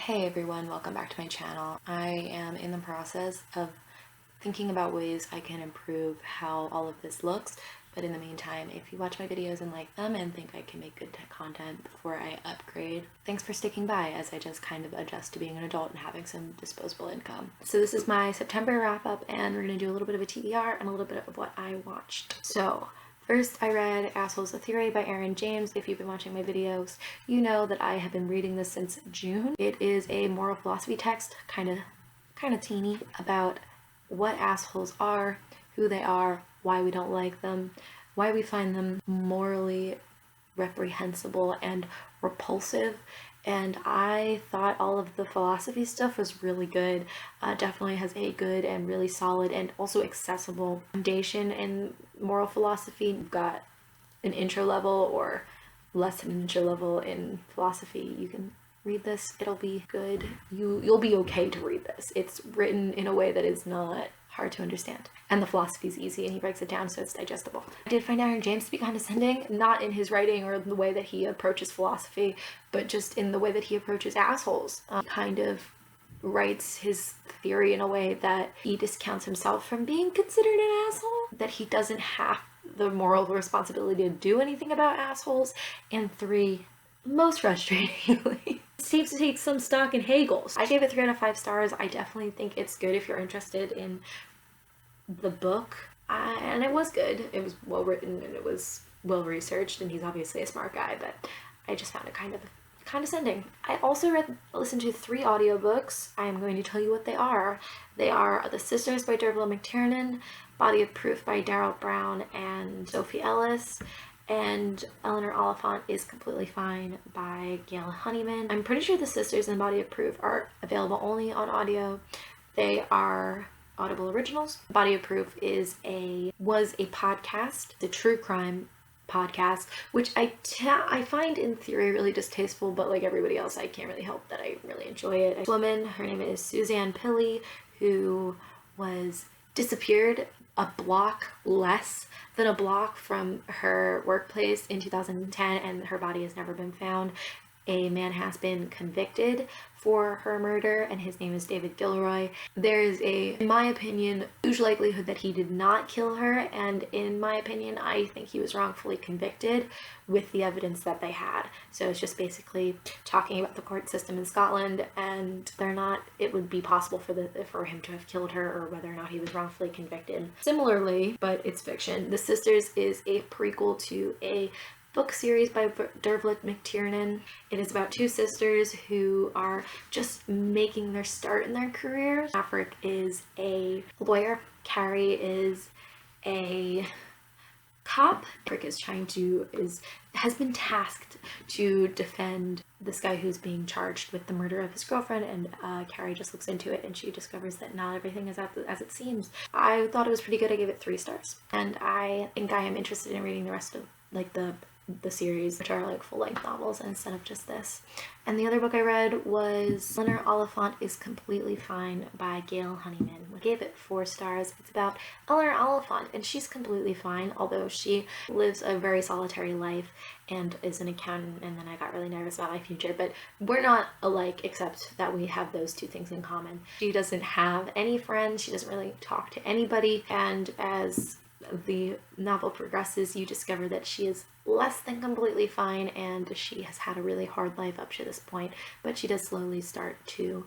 Hey everyone, welcome back to my channel. I am in the process of thinking about ways I can improve how all of this looks, but in the meantime, if you watch my videos and like them and think I can make good content before I upgrade, thanks for sticking by as I just kind of adjust to being an adult and having some disposable income. So this is my September wrap up, and we're going to do a little bit of a TBR and a little bit of what I watched. So first, I read Assholes: A Theory by Aaron James. If you've been watching my videos, you know that I have been reading this since June. It is a moral philosophy text, kind of teeny, about what assholes are, who they are, why we don't like them, why we find them morally reprehensible and repulsive. And I thought all of the philosophy stuff was really good. Definitely has a good and really solid and also accessible foundation in moral philosophy. You've got an intro level or less than an intro level in philosophy. You can read this. It'll be good. You'll be okay to read this. It's written in a way that is not hard to understand. And the philosophy is easy and he breaks it down so it's digestible. I did find Aaron James to be condescending, not in his writing or the way that he approaches philosophy, but just in the way that he approaches assholes. Kind of writes his theory in a way that he discounts himself from being considered an asshole, that he doesn't have the moral responsibility to do anything about assholes, and three, most frustratingly, seems to take some stock in Hegel's. I gave it 3 out of 5 stars. I definitely think it's good if you're interested in the book, and it was good. It was well written and it was well researched, and he's obviously a smart guy, but I just found it kind of condescending. I also listened to 3 audiobooks. I am going to tell you what they are. They are The Sisters by Dervla McTiernan, Body of Proof by Darryl Brown and Sophie Ellis, and Eleanor Oliphant is Completely Fine by Gail Honeyman. I'm pretty sure The Sisters and Body of Proof are available only on audio. They are Audible originals. Body of Proof was a podcast, the true crime podcast, which I find in theory really distasteful, but like everybody else, I can't really help that I really enjoy it. A woman, her name is Suzanne Pilley, who was disappeared a block less than a block from her workplace in 2010, and her body has never been found. A man has been convicted for her murder, and his name is David Gilroy. There is in my opinion, huge likelihood that he did not kill her, and in my opinion, I think he was wrongfully convicted with the evidence that they had. So it's just basically talking about the court system in Scotland and whether or not it would be possible for him to have killed her, or whether or not he was wrongfully convicted. Similarly, but it's fiction, The Sisters is a prequel to a book series by Dervla McTiernan. It is about 2 sisters who are just making their start in their careers. Maverick is a lawyer. Carrie is a cop. Maverick has been tasked to defend this guy who's being charged with the murder of his girlfriend, and Carrie just looks into it and she discovers that not everything is as it seems. I thought it was pretty good. I gave it 3 stars, and I think I am interested in reading the rest of the series, which are like full-length novels instead of just this. And the other book I read was Eleanor Oliphant is Completely Fine by Gail Honeyman. I gave it 4 stars. It's about Eleanor Oliphant, and she's completely fine, although she lives a very solitary life and is an accountant, and then I got really nervous about my future. But we're not alike, except that we have those 2 things in common. She doesn't have any friends, she doesn't really talk to anybody, and as the novel progresses, you discover that she is less than completely fine, and she has had a really hard life up to this point, but she does slowly start to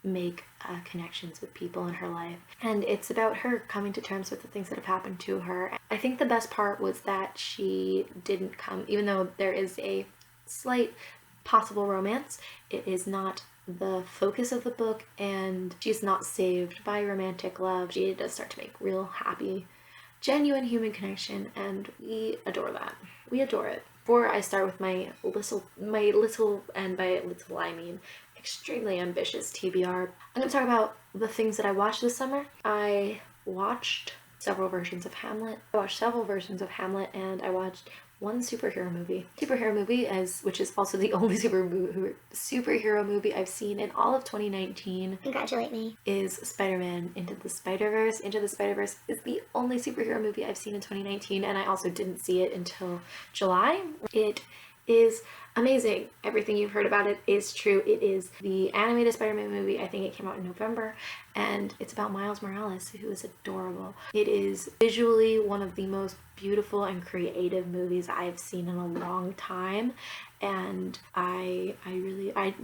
make connections with people in her life, and it's about her coming to terms with the things that have happened to her. I think the best part was that she didn't come, even though there is a slight possible romance, it is not the focus of the book, and she's not saved by romantic love. She does start to make real happy, genuine human connection, and we adore that. We adore it. Before I start with my little, and by little I mean extremely ambitious TBR, I'm going to talk about the things that I watched this summer. I watched several versions of Hamlet. And I watched one superhero movie. Which is also the only superhero movie I've seen in all of 2019. Congratulate me. Is Spider-Man Into the Spider-Verse. Into the Spider-Verse is the only superhero movie I've seen in 2019, and I also didn't see it until July. It is amazing. Everything you've heard about it is true. It is the animated Spider-Man movie. I think it came out in November, and it's about Miles Morales, who is adorable. It is visually one of the most beautiful and creative movies I've seen in a long time, and I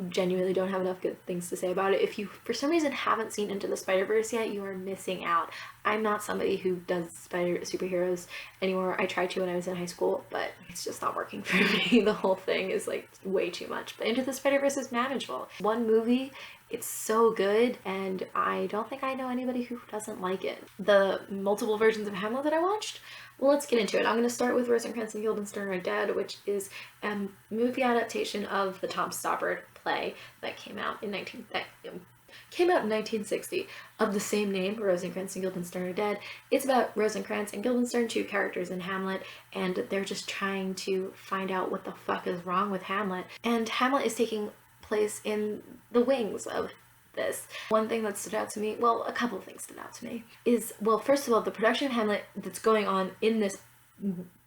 genuinely don't have enough good things to say about it. If you for some reason haven't seen Into the Spider-Verse yet, you are missing out. I'm not somebody who does superheroes anymore. I tried to when I was in high school, but it's just not working for me. The whole thing is like way too much. But Into the Spider-Verse is manageable. One movie, it's so good, and I don't think I know anybody who doesn't like it. The multiple versions of Hamlet that I watched, well, let's get into it. I'm going to start with Rosencrantz and Guildenstern Are Dead, which is a movie adaptation of the Tom Stoppard play that came out in 1960 of the same name, Rosencrantz and Guildenstern Are Dead. It's about Rosencrantz and Guildenstern, two characters in Hamlet, and they're just trying to find out what the fuck is wrong with Hamlet. And Hamlet is taking place in the wings of this. One thing that stood out to me, well, a couple of things stood out to me, is, well, first of all, the production of Hamlet that's going on in this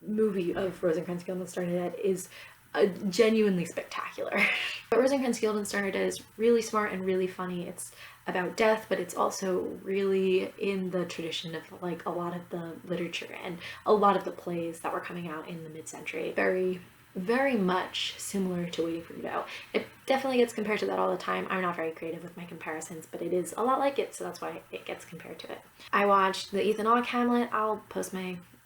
movie of Rosencrantz and Guildenstern Are Dead is genuinely spectacular. But Rosencrantz and Guildenstern Are Dead is really smart and really funny. It's about death, but it's also really in the tradition of like a lot of the literature and a lot of the plays that were coming out in the mid-century. Very much similar to Waiting for Godot. It definitely gets compared to that all the time. I'm not very creative with my comparisons, but it is a lot like it, so that's why it gets compared to it. I watched the Ethan Hawke Hamlet. I'll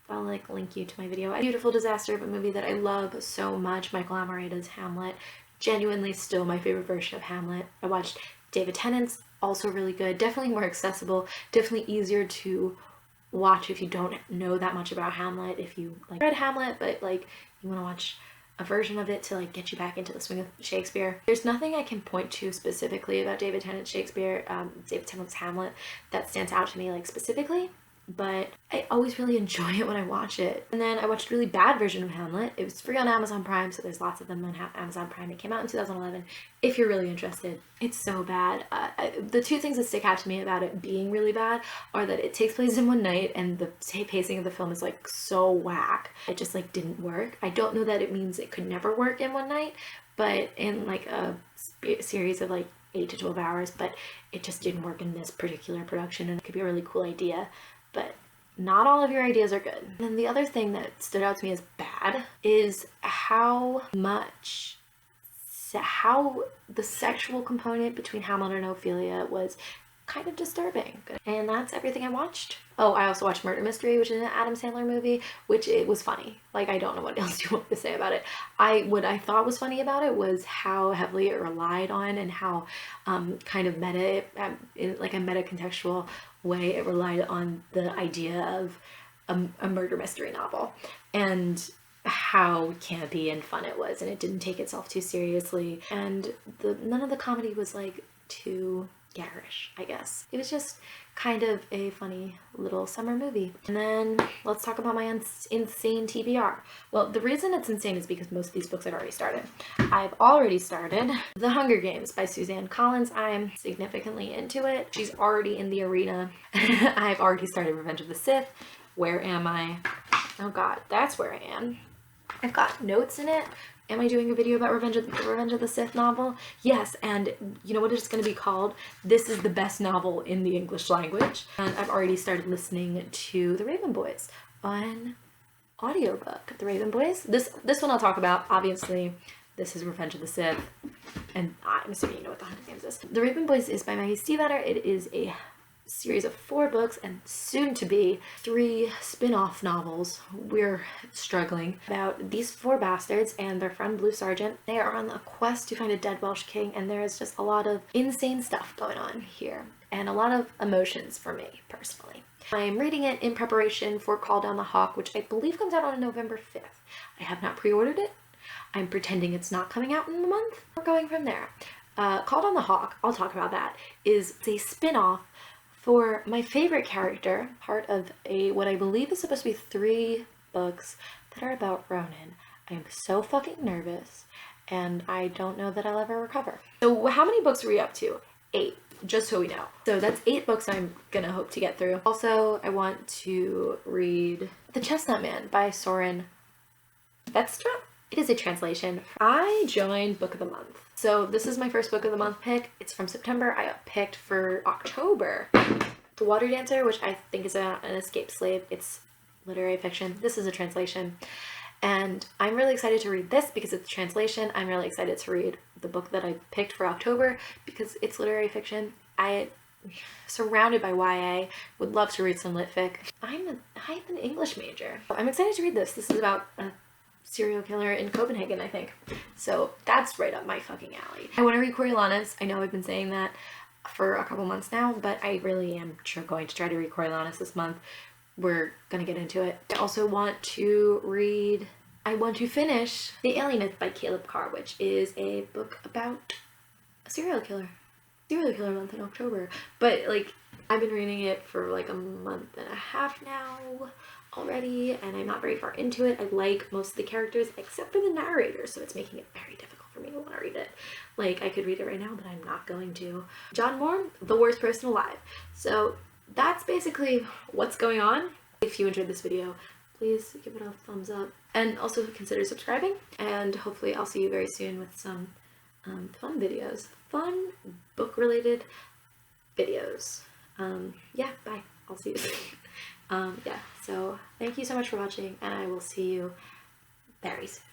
like link you to my video. A beautiful disaster of a movie that I love so much. Michael Amoretta's Hamlet. Genuinely still my favorite version of Hamlet. I watched David Tennant's, also really good. Definitely more accessible. Definitely easier to watch if you don't know that much about Hamlet. If you like read Hamlet, but like you want to watch a version of it to like get you back into the swing of Shakespeare. There's nothing I can point to specifically about David Tennant's Hamlet that stands out to me like specifically, but I always really enjoy it when I watch it. And then I watched a really bad version of Hamlet. It was free on Amazon Prime, so there's lots of them on Amazon Prime. It came out in 2011. If you're really interested, it's so bad. The two things that stick out to me about it being really bad are that it takes place in one night and the pacing of the film is like so whack. It just like didn't work. I don't know that it means it could never work in one night, but in like a series of like 8 to 12 hours, but it just didn't work in this particular production, and it could be a really cool idea, but not all of your ideas are good. And then the other thing that stood out to me as bad is how the sexual component between Hamlet and Ophelia was kind of disturbing. And that's everything I watched. Oh, I also watched Murder Mystery, which is an Adam Sandler movie, which it was funny. Like, I don't know what else you want to say about it. What I thought was funny about it was how heavily it relied on and how kind of meta, in like a meta contextual way, it relied on the idea of a murder mystery novel and how campy and fun it was, and it didn't take itself too seriously, and none of the comedy was like too garish, I guess. It was just kind of a funny little summer movie. And then let's talk about my insane TBR. Well, the reason it's insane is because most of these books I've already started. I've already started The Hunger Games by Suzanne Collins. I'm significantly into it. She's already in the arena. I've already started Revenge of the Sith. Where am I? Oh god, that's where I am. I've got notes in it. Am I doing a video about Revenge of the Sith novel? Yes, and you know what it's going to be called? This is the best novel in the English language. And I've already started listening to The Raven Boys on audiobook. The Raven Boys. This one I'll talk about. Obviously, this is Revenge of the Sith, and I'm assuming you know what The Hunger Games is. The Raven Boys is by Maggie Stiefvater. It is a series of 4 books and soon to be 3 spin-off novels. We're struggling about these 4 bastards and their friend Blue Sergeant. They are on a quest to find a dead Welsh king, and there is just a lot of insane stuff going on here and a lot of emotions for me personally. I'm reading it in preparation for Call Down the Hawk, which I believe comes out on November 5th. I have not pre-ordered it. I'm pretending it's not coming out in the month. We're going from there. Call Down the Hawk, I'll talk about that, is a spin-off for my favorite character, part of what I believe is supposed to be 3 books that are about Ronan. I am so fucking nervous, and I don't know that I'll ever recover. So how many books are we up to? 8, just so we know. So that's 8 books I'm gonna hope to get through. Also, I want to read The Chestnut Man by Soren Vedstra. It is a translation. I joined Book of the Month. So this is my first Book of the Month pick. It's from September. I got picked for October. The Water Dancer, which I think is an escaped slave. It's literary fiction. This is a translation. And I'm really excited to read this because it's a translation. I'm really excited to read the book that I picked for October because it's literary fiction. I surrounded by YA, would love to read some lit fic. I'm an English major. I'm excited to read this. This is about a serial killer in Copenhagen, I think. So that's right up my fucking alley. I want to read Coriolanus. I know I've been saying that for a couple months now, but I really am going to try to read Coriolanus this month. We're gonna get into it. I also want to finish The Alienist by Caleb Carr, which is a book about a serial killer. Serial killer month in October. But like, I've been reading it for like a month and a half now already, and I'm not very far into it. I like most of the characters except for the narrator, so it's making it very difficult for me to want to read it. Like, I could read it right now, but I'm not going to. John Moore, The Worst Person Alive. So that's basically what's going on. If you enjoyed this video, please give it a thumbs up and also consider subscribing, and hopefully I'll see you very soon with some fun videos, fun book related videos. Yeah, bye. I'll see you soon. Yeah, so thank you so much for watching, and I will see you very soon.